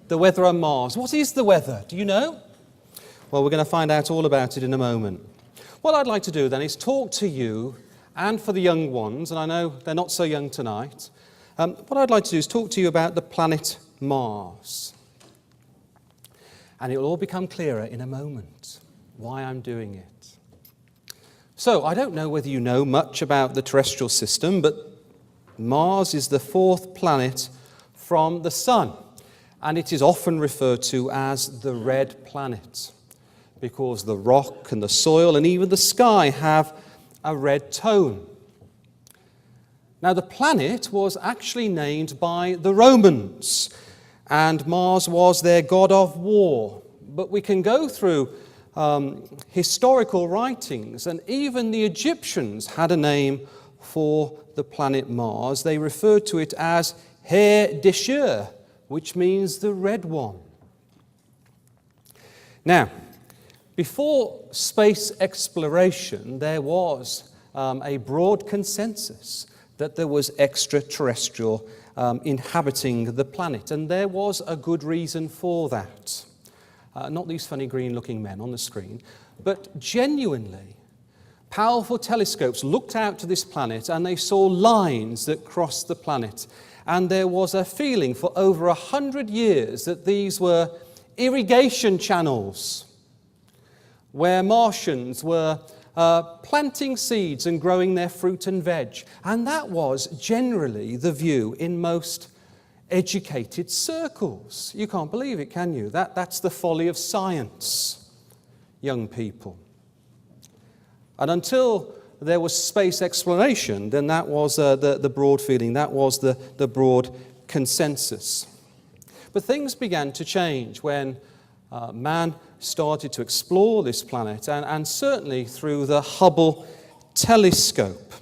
The weather on Mars. What is the weather? Do you know? Well, we're going to find out all about it in a moment. What I'd like to do then is talk to you, and for the young ones, and I know they're not so young tonight, what I'd like to do is talk to you about the planet Mars. And it will all become clearer in a moment why I'm doing it. So, I don't know whether you know much about the terrestrial system, but Mars is the fourth planet from the Sun. And it is often referred to as the red planet because the rock and the soil and even the sky have a red tone. Now, the planet was actually named by the Romans, and Mars was their god of war. But we can go through historical writings, and even the Egyptians had a name for the planet Mars. They referred to it as Her Deshir, which means the red one. Now, before space exploration, there was a broad consensus that there was extraterrestrial inhabiting the planet, and there was a good reason for that. Not these funny green-looking men on the screen, but genuinely, powerful telescopes looked out to this planet and they saw lines that crossed the planet. And there was a feeling for over 100 years that these were irrigation channels where Martians were planting seeds and growing their fruit and veg. And that was generally the view in most educated circles. You can't believe it, can you? That's the folly of science, young people. And until there was space exploration, then that was the broad feeling, that was the broad consensus. But things began to change when man started to explore this planet, and certainly through the Hubble telescope.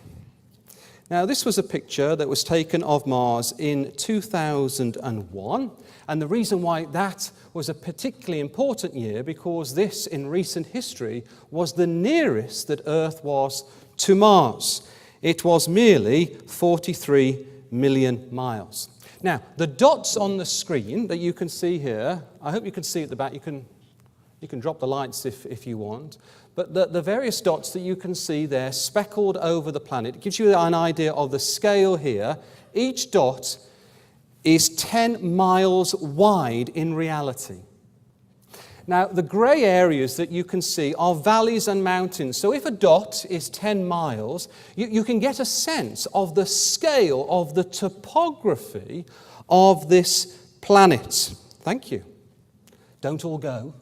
Now, this was a picture that was taken of Mars in 2001, and the reason why that was a particularly important year, because this, in recent history, was the nearest that Earth was to Mars. It was merely 43 million miles. Now, the dots on the screen that you can see here, I hope you can see at the back, you can drop the lights if you want, but the various dots that you can see there speckled over the planet, it gives you an idea of the scale here. Each dot is 10 miles wide in reality. Now, the grey areas that you can see are valleys and mountains. So if a dot is 10 miles, you can get a sense of the scale of the topography of this planet. Thank you. Don't all go.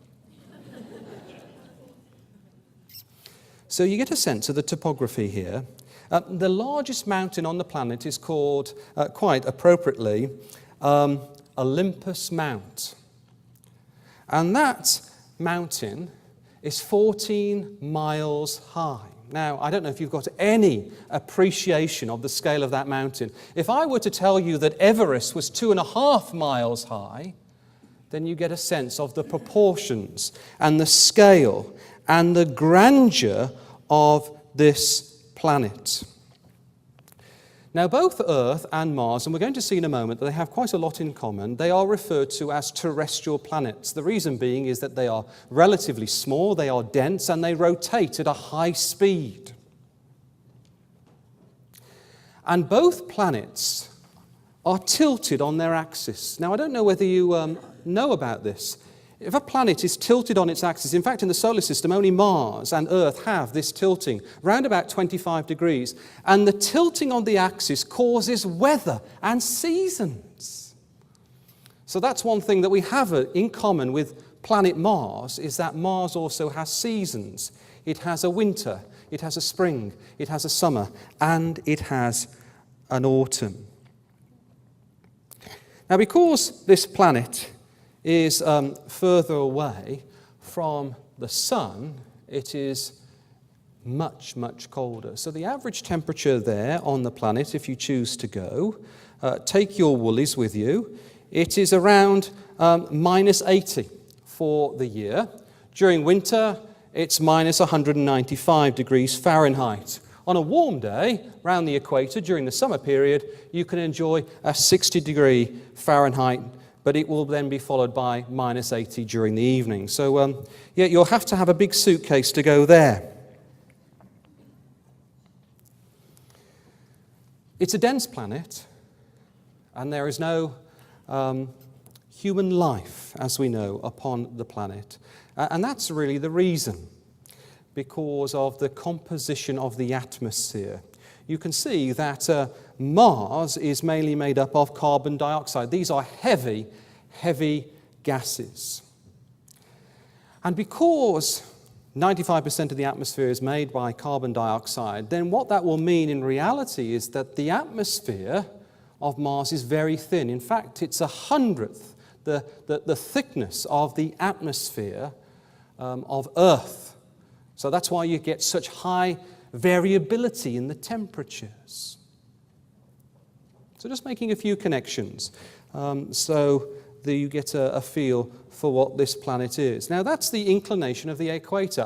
So you get a sense of the topography here. The largest mountain on the planet is called, quite appropriately, Olympus Mount. And that mountain is 14 miles high. Now, I don't know if you've got any appreciation of the scale of that mountain. If I were to tell you that Everest was 2.5 miles high, then you get a sense of the proportions and the scale and the grandeur of this planet. Now, both Earth and Mars, and we're going to see in a moment that they have quite a lot in common, they are referred to as terrestrial planets. The reason being is that they are relatively small, they are dense, and they rotate at a high speed. And both planets are tilted on their axis. Now, I don't know whether you know about this. If a planet is tilted on its axis, in fact, in the solar system, only Mars and Earth have this tilting, round about 25 degrees. And the tilting on the axis causes weather and seasons. So that's one thing that we have in common with planet Mars, is that Mars also has seasons. It has a winter, it has a spring, it has a summer, and it has an autumn. Now, because this planet is further away from the sun, it is much, much colder. So the average temperature there on the planet, if you choose to go, take your woolies with you, it is around minus 80 for the year. During winter, it's minus 195 degrees Fahrenheit. On a warm day, round the equator, during the summer period, you can enjoy a 60-degree Fahrenheit but it will then be followed by minus 80 during the evening. So, yeah, you'll have to have a big suitcase to go there. It's a dense planet, and there is no human life, as we know, upon the planet. And that's really the reason, because of the composition of the atmosphere. You can see that Mars is mainly made up of carbon dioxide. These are heavy, heavy gases. And because 95% of the atmosphere is made by carbon dioxide, then what that will mean in reality is that the atmosphere of Mars is very thin. In fact, it's 1/100th the thickness of the atmosphere of Earth. So that's why you get such high variability in the temperatures. So just making a few connections so that you get a feel for what this planet is. Now that's the inclination of the equator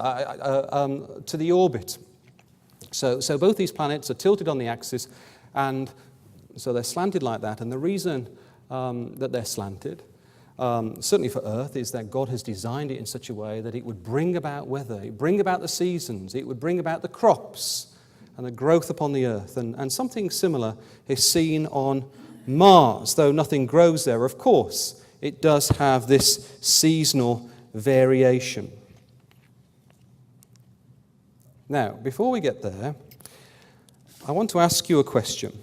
to the orbit. So both these planets are tilted on the axis, and so they're slanted like that. And the reason that they're slanted, certainly for Earth, is that God has designed it in such a way that it would bring about weather, it would bring about the seasons, it would bring about the crops and the growth upon the Earth. And something similar is seen on Mars, though nothing grows there, of course. It does have this seasonal variation. Now, before we get there, I want to ask you a question.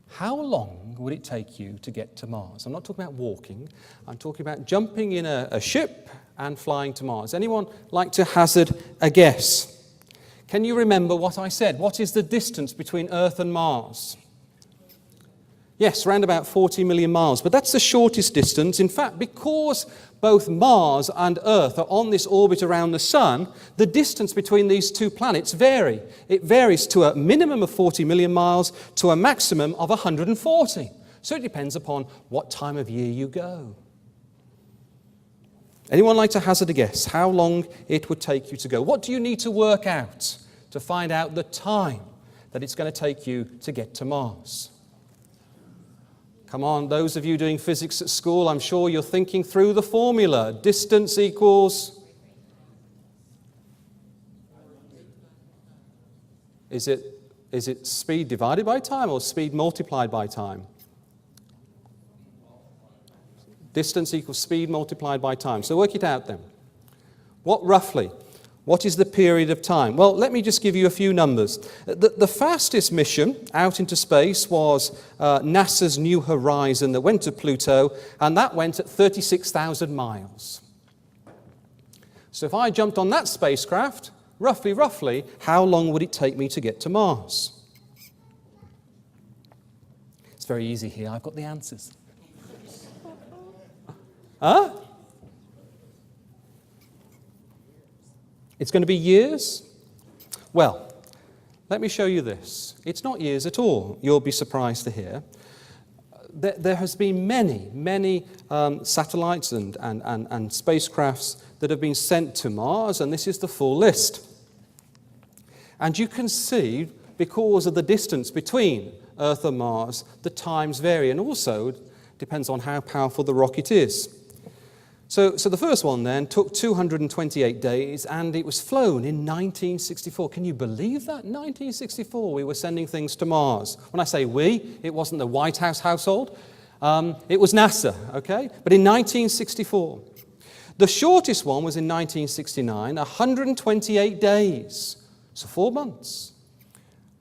How long would it take you to get to Mars? I'm not talking about walking. I'm talking about jumping in a ship and flying to Mars. Anyone like to hazard a guess? Can you remember what I said? What is the distance between Earth and Mars? Yes, around about 40 million miles. But that's the shortest distance. In fact, because both Mars and Earth are on this orbit around the Sun, the distance between these two planets vary. It varies to a minimum of 40 million miles to a maximum of 140. So it depends upon what time of year you go. Anyone like to hazard a guess how long it would take you to go? What do you need to work out to find out the time that it's going to take you to get to Mars? Come on, those of you doing physics at school, I'm sure you're thinking through the formula. Distance equals... Is it speed divided by time or speed multiplied by time? Distance equals speed multiplied by time. So work it out then. What is the period of time? Well, let me just give you a few numbers. The fastest mission out into space was NASA's New Horizon that went to Pluto, and that went at 36,000 miles. So if I jumped on that spacecraft, roughly, how long would it take me to get to Mars? It's very easy here. I've got the answers. Huh? It's going to be years? Well, let me show you this. It's not years at all. You'll be surprised to hear. There has been many satellites and spacecrafts that have been sent to Mars, and this is the full list. And you can see, because of the distance between Earth and Mars, the times vary, and also depends on how powerful the rocket is. So the first one then took 228 days, and it was flown in 1964. Can you believe that? 1964, we were sending things to Mars. When I say we, it wasn't the White House household. It was NASA, okay? But in 1964. The shortest one was in 1969, 128 days. So 4 months.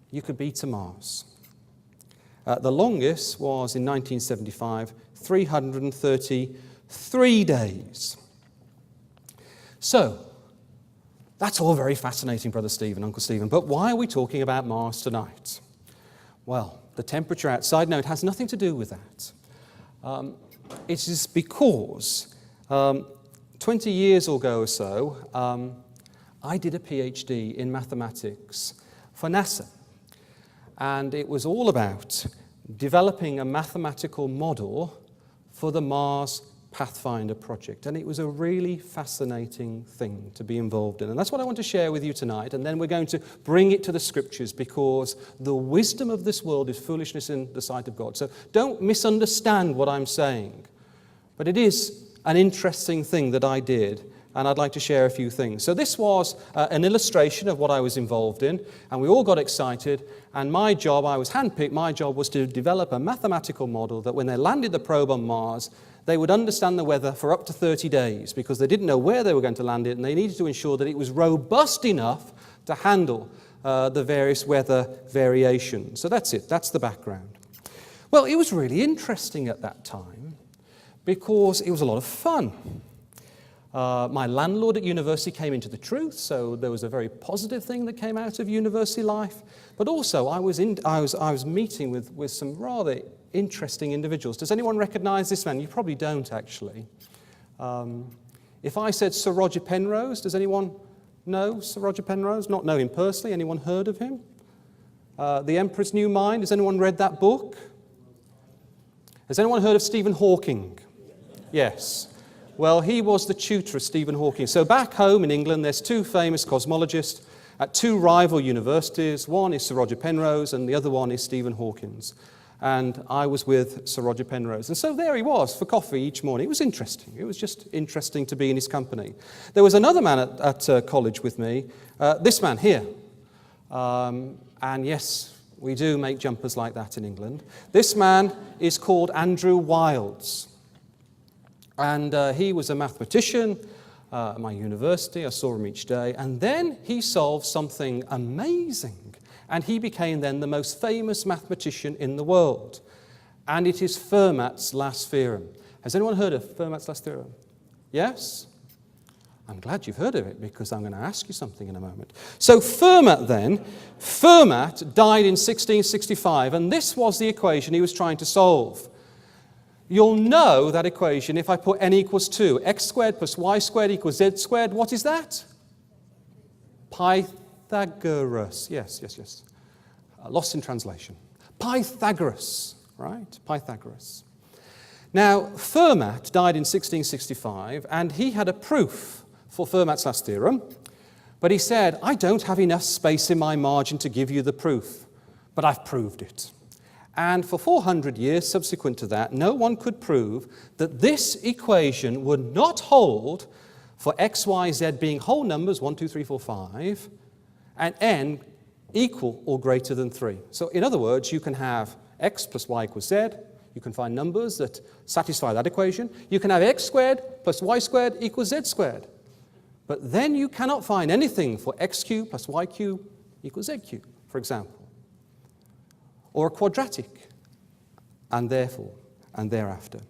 You could be to Mars. The longest was in 1975, 333 days. So, that's all very fascinating, Brother Stephen, Uncle Stephen. But why are we talking about Mars tonight? Well, the temperature outside, no, it has nothing to do with that. It is because 20 years ago or so, I did a PhD in mathematics for NASA. And it was all about developing a mathematical model for the Mars Pathfinder project. And it was a really fascinating thing to be involved in. And that's what I want to share with you tonight. And then we're going to bring it to the scriptures, because the wisdom of this world is foolishness in the sight of God. So don't misunderstand what I'm saying. But it is an interesting thing that I did, and I'd like to share a few things. So this was an illustration of what I was involved in, and we all got excited. And my job, I was handpicked, my job was to develop a mathematical model that when they landed the probe on Mars, they would understand the weather for up to 30 days, because they didn't know where they were going to land it, and they needed to ensure that it was robust enough to handle the various weather variations. So that's it, that's the background. Well, it was really interesting at that time, because it was a lot of fun. My landlord at university came into the truth, so there was a very positive thing that came out of university life. But also, I was meeting with some rather interesting individuals. Does anyone recognize this man? You probably don't, actually. If I said Sir Roger Penrose, does anyone know Sir Roger Penrose? Not know him personally. Anyone heard of him? The Emperor's New Mind. Has anyone read that book? Has anyone heard of Stephen Hawking? Yes. Well, he was the tutor of Stephen Hawking. So back home in England, there's two famous cosmologists at two rival universities. One is Sir Roger Penrose, and the other one is Stephen Hawking. And I was with Sir Roger Penrose. And so there he was for coffee each morning. It was interesting. It was just interesting to be in his company. There was another man at college with me, this man here. And yes, we do make jumpers like that in England. This man is called Andrew Wiles. And he was a mathematician at my university. I saw him each day. And then he solved something amazing. And he became then the most famous mathematician in the world. And it is Fermat's last theorem. Has anyone heard of Fermat's last theorem? Yes? I'm glad you've heard of it, because I'm going to ask you something in a moment. So Fermat died in 1665, and this was the equation he was trying to solve. You'll know that equation if I put n equals 2. X squared plus y squared equals z squared. What is that? Pythagoras. Yes. Lost in translation. Pythagoras, right? Pythagoras. Now, Fermat died in 1665, and he had a proof for Fermat's last theorem. But he said, I don't have enough space in my margin to give you the proof, but I've proved it. And for 400 years subsequent to that, no one could prove that this equation would not hold for x, y, z being whole numbers, 1, 2, 3, 4, 5, and n equal or greater than 3. So in other words, you can have x plus y equals z. You can find numbers that satisfy that equation. You can have x squared plus y squared equals z squared. But then you cannot find anything for x cubed plus y cubed equals z cubed, for example. Or a quadratic, and therefore, and thereafter.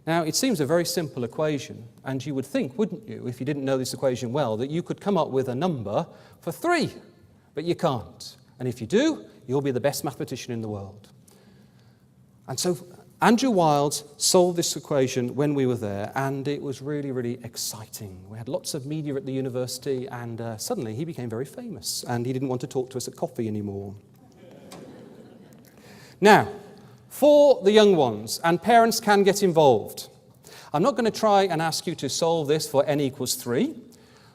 Now, it seems a very simple equation, and you would think, wouldn't you, if you didn't know this equation well, that you could come up with a number for 3, but you can't. And if you do, you'll be the best mathematician in the world. And so Andrew Wiles solved this equation when we were there, and it was really, really exciting. We had lots of media at the university, and suddenly he became very famous, and he didn't want to talk to us at coffee anymore. Now, for the young ones, and parents can get involved, I'm not going to try and ask you to solve this for n equals 3.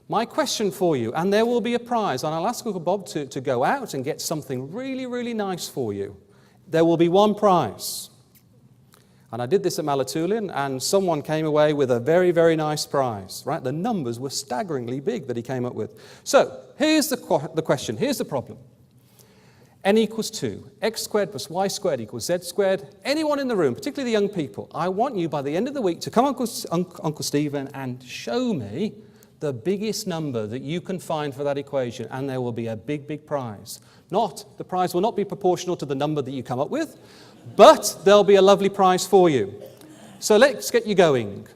My question for you, and there will be a prize, and I'll ask Uncle Bob to go out and get something really, really nice for you. There will be one prize. And I did this at Malatulian, and someone came away with a very, very nice prize, right? The numbers were staggeringly big that he came up with. So, here's the question, here's the problem. N equals 2. X squared plus y squared equals z squared. Anyone in the room, particularly the young people, I want you by the end of the week to come Uncle Stephen and show me the biggest number that you can find for that equation, and there will be a big, big prize. The prize will not be proportional to the number that you come up with, but there'll be a lovely prize for you. So let's get you going.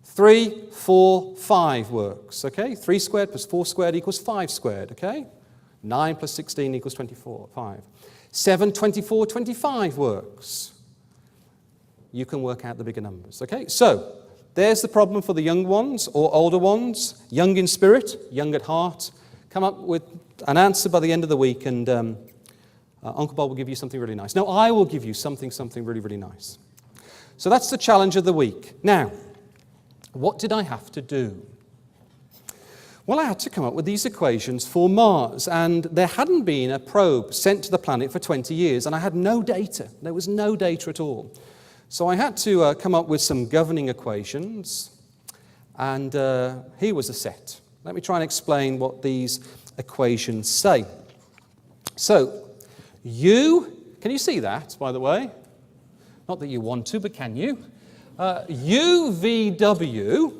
3, 4, 5 works, okay? 3 squared plus 4 squared equals 5 squared, okay? 9 plus 16 equals 24, 5. 7, 24, 25 works. You can work out the bigger numbers, okay? So, there's the problem for the young ones or older ones, young in spirit, young at heart. Come up with an answer by the end of the week, and Uncle Bob will give you something really nice. No, I will give you something really, really nice. So that's the challenge of the week. Now, what did I have to do? Well, I had to come up with these equations for Mars, and there hadn't been a probe sent to the planet for 20 years, and I had no data. There was no data at all. So I had to come up with some governing equations, and here was a set. Let me try and explain what these equations say. So, can you see that, by the way? Not that you want to, but can you? U, V, W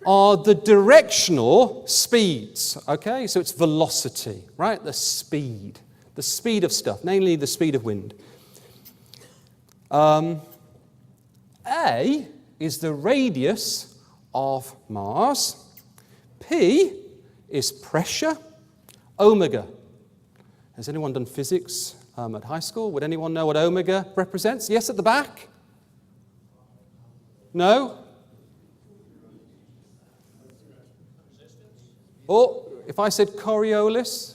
are the directional speeds, okay? So it's velocity, right? The speed of stuff, namely the speed of wind. A is the radius of Mars. P is pressure. Omega. Has anyone done physics at high school? Would anyone know what omega represents? Yes, at the back? No? Or if I said Coriolis,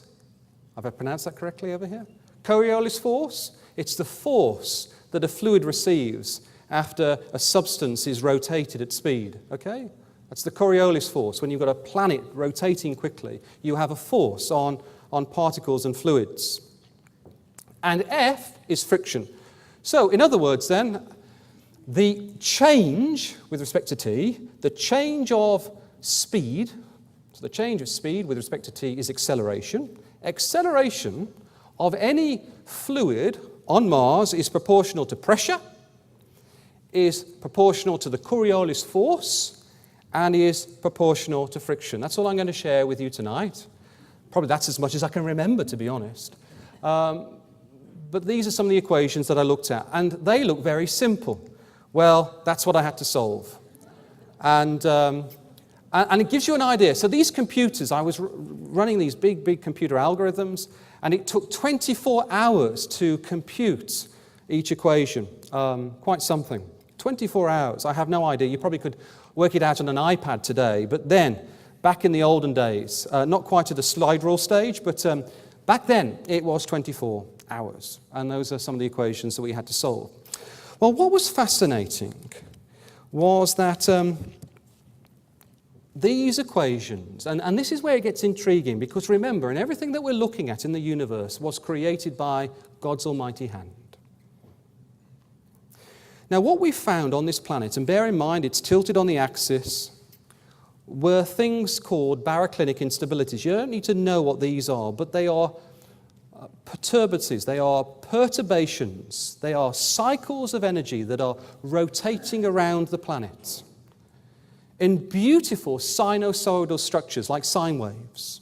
have I pronounced that correctly over here? Coriolis force, it's the force that a fluid receives after a substance is rotated at speed, okay? That's the Coriolis force. When you've got a planet rotating quickly, you have a force on particles and fluids. And F is friction. So, in other words then, the change with respect to T, the change of speed, so the change of speed with respect to T is acceleration. Acceleration of any fluid on Mars is proportional to pressure, is proportional to the Coriolis force, and is proportional to friction. That's all I'm going to share with you tonight. Probably that's as much as I can remember, to be honest. But these are some of the equations that I looked at, and they look very simple. Well, that's what I had to solve. And it gives you an idea. So these computers, I was running these big computer algorithms, and it took 24 hours to compute each equation. Quite something. 24 hours. I have no idea. You probably could work it out on an iPad today. But then, back in the olden days, not quite at the slide rule stage, but back then it was 24 hours. And those are some of the equations that we had to solve. Well, what was fascinating was that these equations, and this is where it gets intriguing, because remember, and everything that we're looking at in the universe was created by God's almighty hand. Now, what we found on this planet, and bear in mind it's tilted on the axis, were things called baroclinic instabilities. You don't need to know what these are, but they are perturbations, they are perturbations, they are cycles of energy that are rotating around the planet in beautiful sinusoidal structures like sine waves.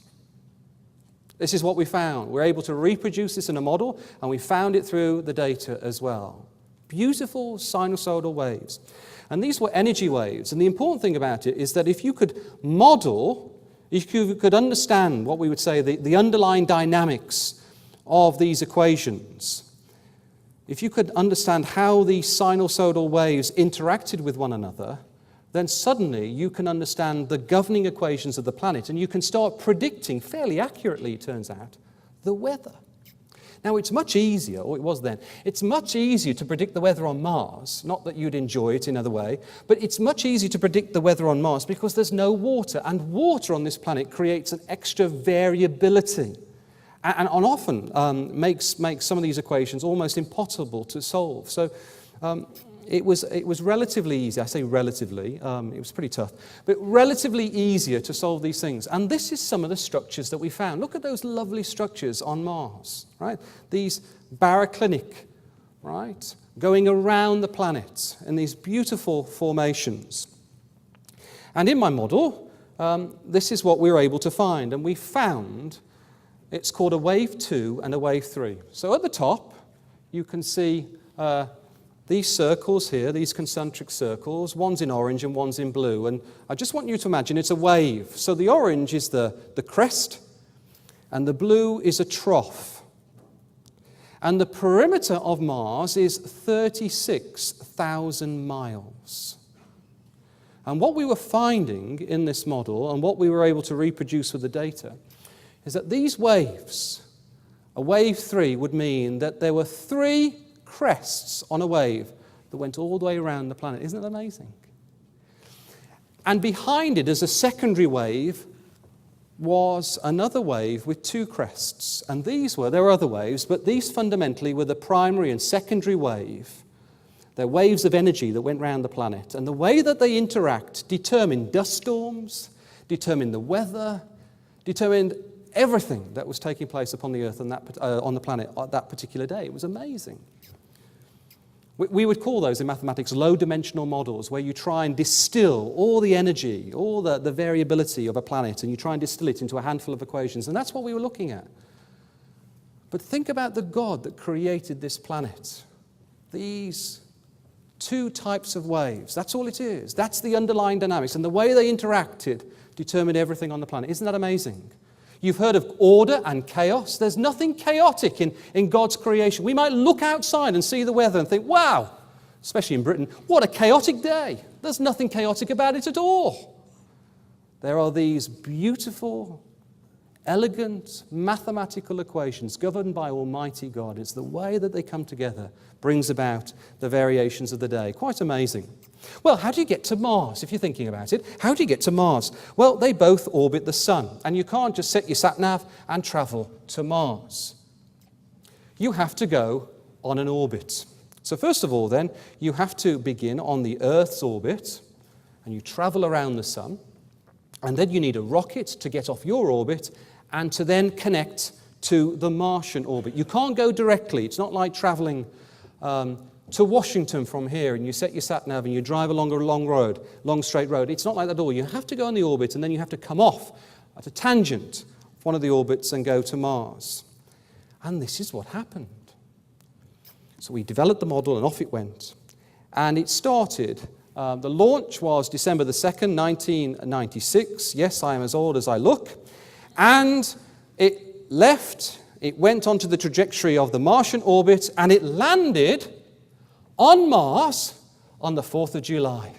This is what we found. We're able to reproduce this in a model, and we found it through the data as well. Beautiful sinusoidal waves. And these were energy waves. And the important thing about it is that if you could model, if you could understand what we would say the underlying dynamics of these equations, if you could understand how these sinusoidal waves interacted with one another, then suddenly you can understand the governing equations of the planet, and you can start predicting fairly accurately, it turns out, the weather. Now, it's much easier, or it was then, it's much easier to predict the weather on Mars. Not that you'd enjoy it in another way, but it's much easier to predict the weather on Mars because there's no water, and water on this planet creates an extra variability, and often makes some of these equations almost impossible to solve. So it was relatively easy. I say relatively, it was pretty tough, but relatively easier to solve these things. And this is some of the structures that we found. Look at those lovely structures on Mars, right? These baroclinic, right? Going around the planet in these beautiful formations. And in my model, this is what we were able to find. And we found, it's called a wave 2 and a wave 3. So at the top, you can see these circles here, these concentric circles, one's in orange and one's in blue. And I just want you to imagine it's a wave. So the orange is the crest, and the blue is a trough. And the perimeter of Mars is 36,000 miles. And what we were finding in this model, and what we were able to reproduce with the data, is that these waves, a wave 3 would mean that there were 3 crests on a wave that went all the way around the planet. Isn't that amazing? And behind it, as a secondary wave, was another wave with two crests. And there were other waves, but these fundamentally were the primary and secondary wave. They're waves of energy that went round the planet. And the way that they interact determined dust storms, determined the weather, determined everything that was taking place upon the earth and on the planet at that particular day. It was amazing. We would call those in mathematics low-dimensional models, where you try and distill all the energy, all the variability of a planet, and you try and distill it into a handful of equations. And that's what we were looking at. But think about the God that created this planet. These two types of waves. That's all it is. That's the underlying dynamics. And the way they interacted determined everything on the planet. Isn't that amazing? You've heard of order and chaos. There's nothing chaotic in God's creation. We might look outside and see the weather and think, wow, especially in Britain, what a chaotic day. There's nothing chaotic about it at all. There are these beautiful, elegant, mathematical equations governed by Almighty God. It's the way that they come together brings about the variations of the day. Quite amazing. Well, how do you get to Mars, if you're thinking about it? How do you get to Mars? Well, they both orbit the sun, and you can't just set your sat-nav and travel to Mars. You have to go on an orbit. So first of all, then, you have to begin on the Earth's orbit, and you travel around the sun, and then you need a rocket to get off your orbit and to then connect to the Martian orbit. You can't go directly. It's not like traveling to Washington from here, and you set your sat-nav and you drive along a long straight road. It's not like that at all. You have to go on the orbit, and then you have to come off at a tangent of one of the orbits and go to Mars. And this is what happened. So we developed the model, and off it went. And it started, the launch was December the 2nd, 1996. Yes, I am as old as I look. And it left, it went onto the trajectory of the Martian orbit, and it landed on Mars on the 4th of July,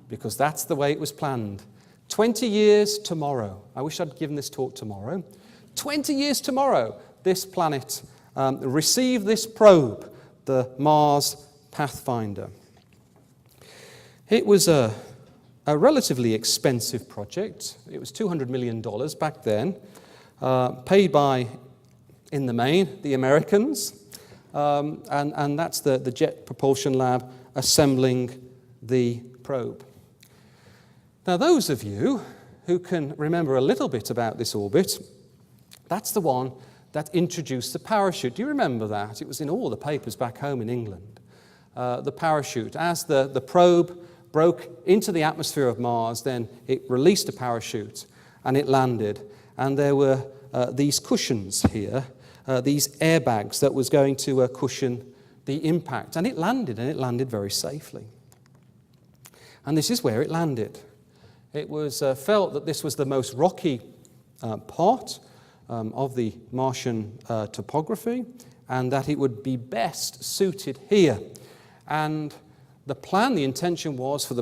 because that's the way it was planned. 20 years tomorrow. I wish I'd given this talk tomorrow. 20 years tomorrow, this planet received this probe, the Mars Pathfinder. It was a relatively expensive project. It was $200 million back then, paid by, in the main, the Americans. And that's the Jet Propulsion Lab assembling the probe. Now, those of you who can remember a little bit about this orbit, that's the one that introduced the parachute. Do you remember that? It was in all the papers back home in England. The parachute. As the probe broke into the atmosphere of Mars, then it released a parachute and it landed. And there were these cushions here, these airbags that was going to cushion the impact. And it landed very safely. And this is where it landed. It was felt that this was the most rocky part of the Martian topography, and that it would be best suited here. And the plan, the intention was for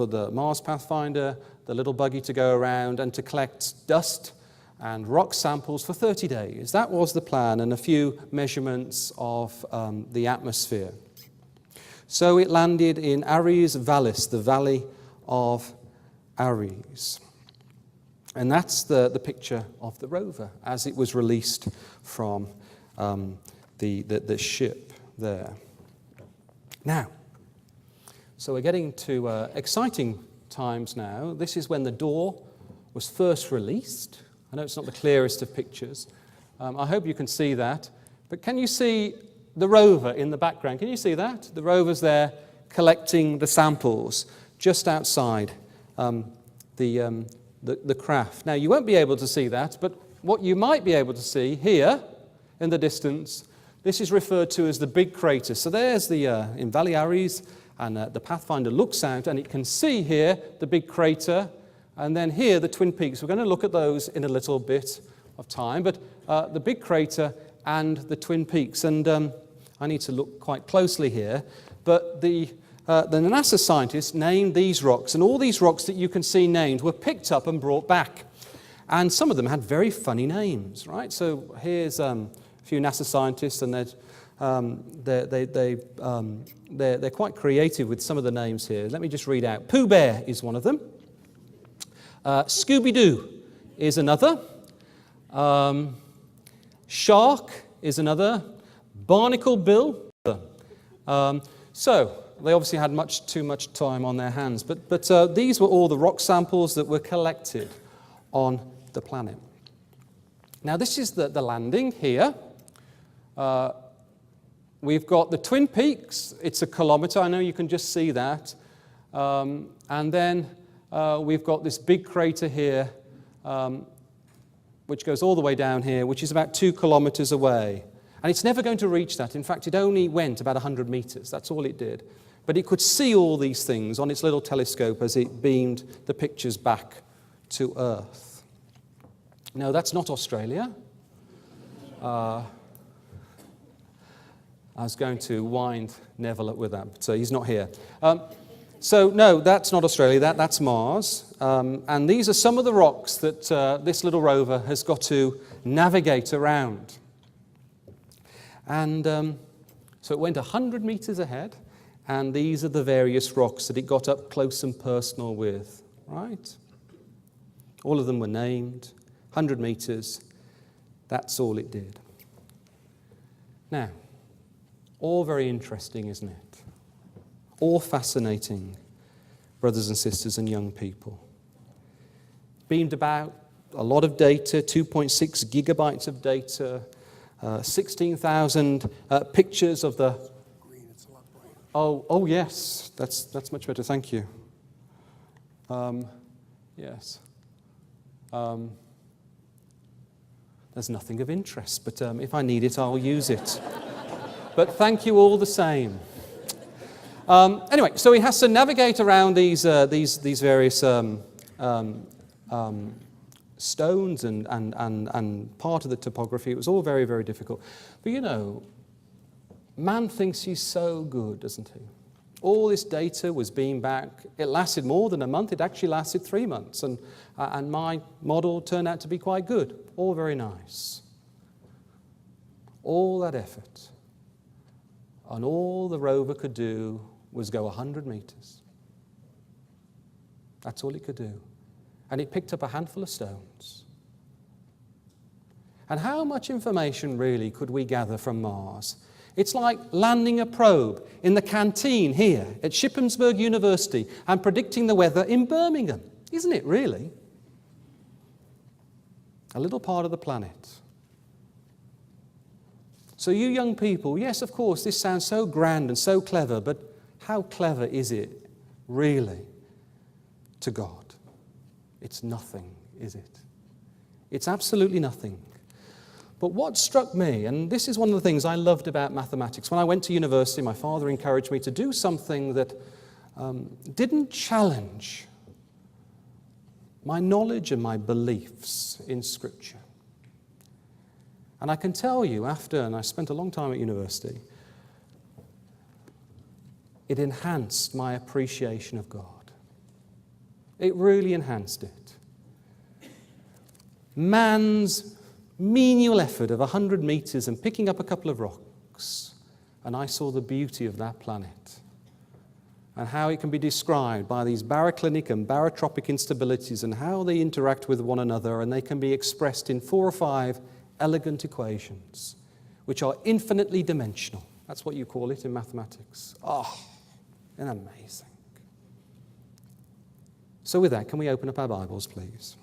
the Mars Pathfinder, the little buggy, to go around and to collect dust and rock samples for 30 days. That was the plan, and a few measurements of the atmosphere. So it landed in Ares Vallis, the Valley of Ares. And that's the picture of the rover as it was released from the ship there. Now, so we're getting to exciting times now. This is when the door was first released. I know it's not the clearest of pictures. I hope you can see that. But can you see the rover in the background? Can you see that? The rover's there collecting the samples just outside the craft. Now, you won't be able to see that, but what you might be able to see here in the distance, this is referred to as the big crater. So there's in Valley Ares, and the Pathfinder looks out, and it can see here the big crater, and then here the Twin Peaks. We're going to look at those in a little bit of time, but the big crater and the Twin Peaks. And I need to look quite closely here, but the NASA scientists named these rocks, and all these rocks that you can see named were picked up and brought back. And some of them had very funny names, right? So here's a few NASA scientists, and they're quite creative with some of the names here. Let me just read out. Pooh Bear is one of them. Scooby-Doo is another. Shark is another. Barnacle Bill. So they obviously had too much time on their hands. But these were all the rock samples that were collected on the planet. Now this is the landing here. We've got the Twin Peaks. It's 1 kilometre. I know you can just see that. And then we've got this big crater here, which goes all the way down here, which is about 2 kilometres away. And it's never going to reach that. In fact, it only went about 100 metres. That's all it did. But it could see all these things on its little telescope as it beamed the pictures back to Earth. No, that's not Australia. I was going to wind Neville up with that, but he's not here. So no, that's not Australia, that's Mars. And these are some of the rocks that this little rover has got to navigate around. And so it went 100 metres ahead, and these are the various rocks that it got up close and personal with, right? All of them were named, 100 metres, that's all it did. Now, all very interesting, isn't it? All fascinating, brothers and sisters and young people. Beamed about a lot of data, 2.6 gigabytes of data, 16,000 pictures of the... Green, it's a lot brighter. Oh yes, that's much better, thank you. Yes. There's nothing of interest, but if I need it, I'll use it. But thank you all the same. Anyway, so he has to navigate around these various stones and part of the topography. It was all very, very difficult. But you know, man thinks he's so good, doesn't he? All this data was being back. It lasted more than a month. It actually lasted 3 months. And my model turned out to be quite good. All very nice. All that effort. And all the rover could do was go 100 meters. That's all it could do. And it picked up a handful of stones. And how much information really could we gather from Mars? It's like landing a probe in the canteen here at Shippensburg University and predicting the weather in Birmingham. Isn't it really? A little part of the planet. So you young people, yes, of course, this sounds so grand and so clever, but how clever is it really to God? It's nothing, is it? It's absolutely nothing. But what struck me, and this is one of the things I loved about mathematics, when I went to university, my father encouraged me to do something that didn't challenge my knowledge and my beliefs in Scripture. And I can tell you, and I spent a long time at university, it enhanced my appreciation of God. It really enhanced it. Man's menial effort of 100 meters and picking up a couple of rocks, and I saw the beauty of that planet and how it can be described by these baroclinic and barotropic instabilities and how they interact with one another, and they can be expressed in 4 or 5 elegant equations which are infinitely dimensional. That's what you call it in mathematics. Oh, and amazing. So with that, can we open up our Bibles, please?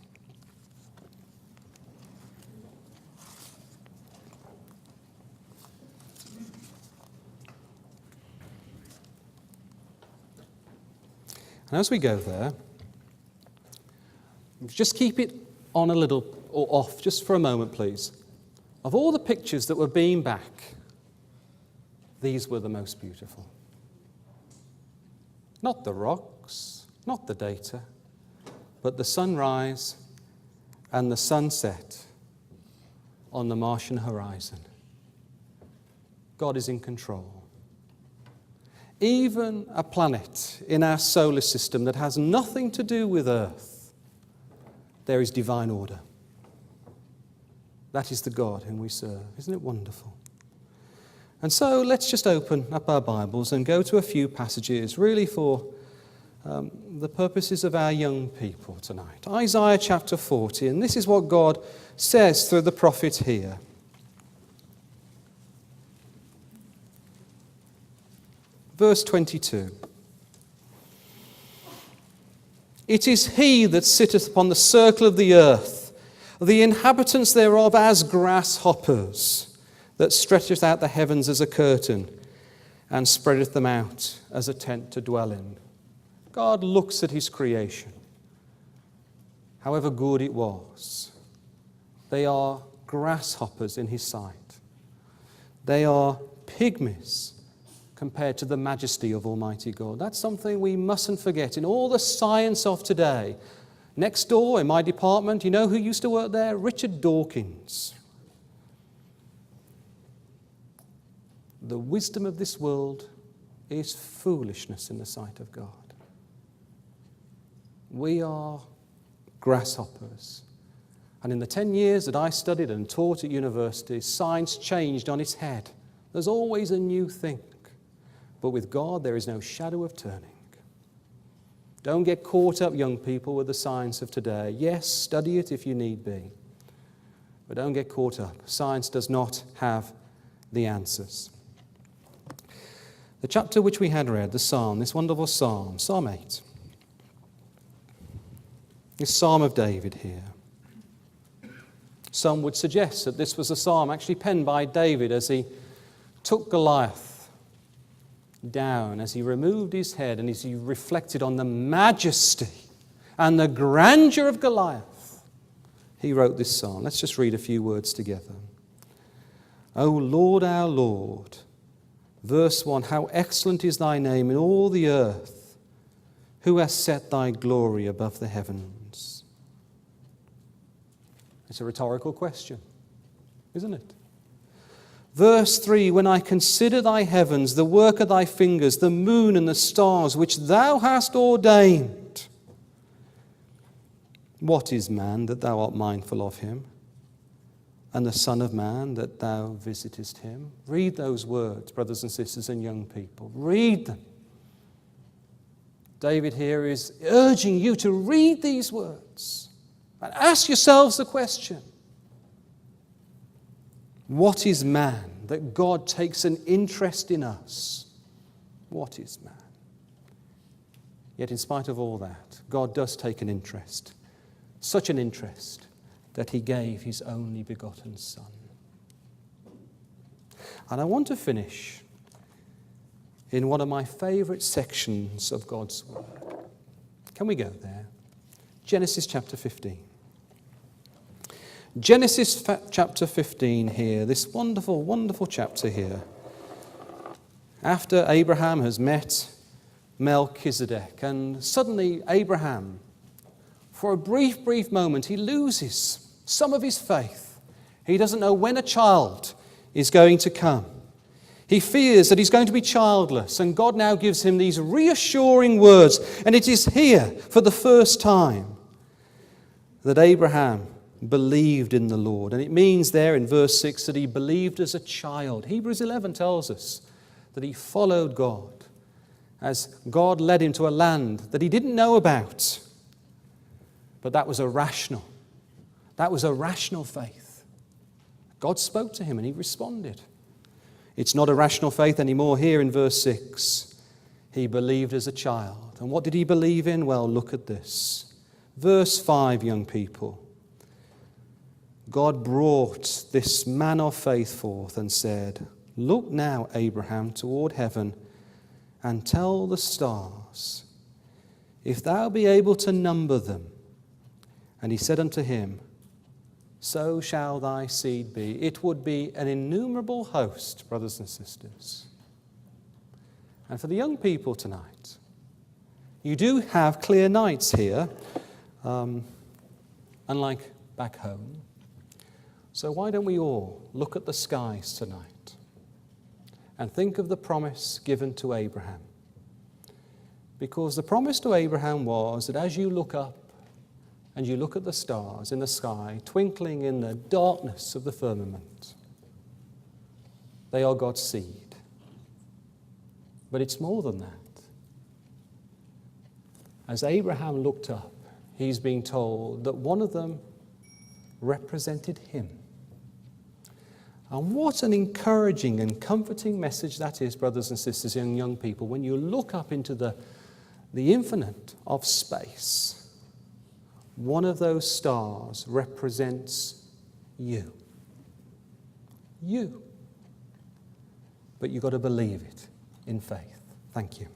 And as we go there, just keep it on a little or off, just for a moment, please. Of all the pictures that were beamed back, these were the most beautiful. Not the rocks, not the data, but the sunrise and the sunset on the Martian horizon. God is in control. Even a planet in our solar system that has nothing to do with Earth, there is divine order. That is the God whom we serve. Isn't it wonderful? And so let's just open up our Bibles and go to a few passages, really for the purposes of our young people tonight. Isaiah chapter 40, and this is what God says through the prophet here. Verse 22. It is he that sitteth upon the circle of the earth, the inhabitants thereof as grasshoppers, that stretcheth out the heavens as a curtain, and spreadeth them out as a tent to dwell in. God looks at his creation, however good it was. They are grasshoppers in his sight. They are pygmies compared to the majesty of Almighty God. That's something we mustn't forget. In all the science of today, next door in my department, you know who used to work there? Richard Dawkins. The wisdom of this world is foolishness in the sight of God. We are grasshoppers. And in the 10 years that I studied and taught at university, science changed on its head. There's always a new thing. But with God, there is no shadow of turning. Don't get caught up, young people, with the science of today. Yes, study it if you need be. But don't get caught up. Science does not have the answers. The chapter which we had read, the psalm, this wonderful psalm, Psalm 8. This psalm of David here. Some would suggest that this was a psalm actually penned by David as he took Goliath down, as he removed his head and as he reflected on the majesty and the grandeur of Goliath. He wrote this psalm. Let's just read a few words together. O Lord, our Lord, verse 1, how excellent is thy name in all the earth, who has set thy glory above the heavens. It's a rhetorical question, isn't it? Verse 3, when I consider thy heavens, the work of thy fingers, the moon and the stars, which thou hast ordained. What is man that thou art mindful of him? And the Son of Man that thou visitest him? Read those words, brothers and sisters and young people. Read them. David here is urging you to read these words and ask yourselves the question, what is man that God takes an interest in us? What is man? Yet in spite of all that, God does take an interest, such an interest that he gave his only begotten Son. And I want to finish in one of my favourite sections of God's Word. Can we go there? Genesis chapter 15. Genesis chapter 15 here, this wonderful, wonderful chapter here. After Abraham has met Melchizedek, and suddenly Abraham, for a brief moment, he loses some of his faith. He doesn't know when a child is going to come. He fears that he's going to be childless, and God now gives him these reassuring words. And it is here, for the first time, that Abraham believed in the Lord. And it means there in verse 6 that he believed as a child. Hebrews 11 tells us that he followed God as God led him to a land that he didn't know about. But that was a rational faith. God spoke to him and he responded. It's not a rational faith anymore here in verse 6. He believed as a child. And what did he believe in? Well, look at this. Verse 5, young people. God brought this man of faith forth and said, look now, Abraham, toward heaven and tell the stars, if thou be able to number them. And he said unto him, so shall thy seed be. It would be an innumerable host, brothers and sisters. And for the young people tonight, you do have clear nights here, unlike back home. So why don't we all look at the skies tonight and think of the promise given to Abraham? Because the promise to Abraham was that as you look up and you look at the stars in the sky, twinkling in the darkness of the firmament, They are God's seed. But it's more than that. As Abraham looked up, he's being told that one of them represented him. And what an encouraging and comforting message that is, brothers and sisters and young people, when you look up into the infinite of space. One of those stars represents you. You. But you've got to believe it in faith. Thank you.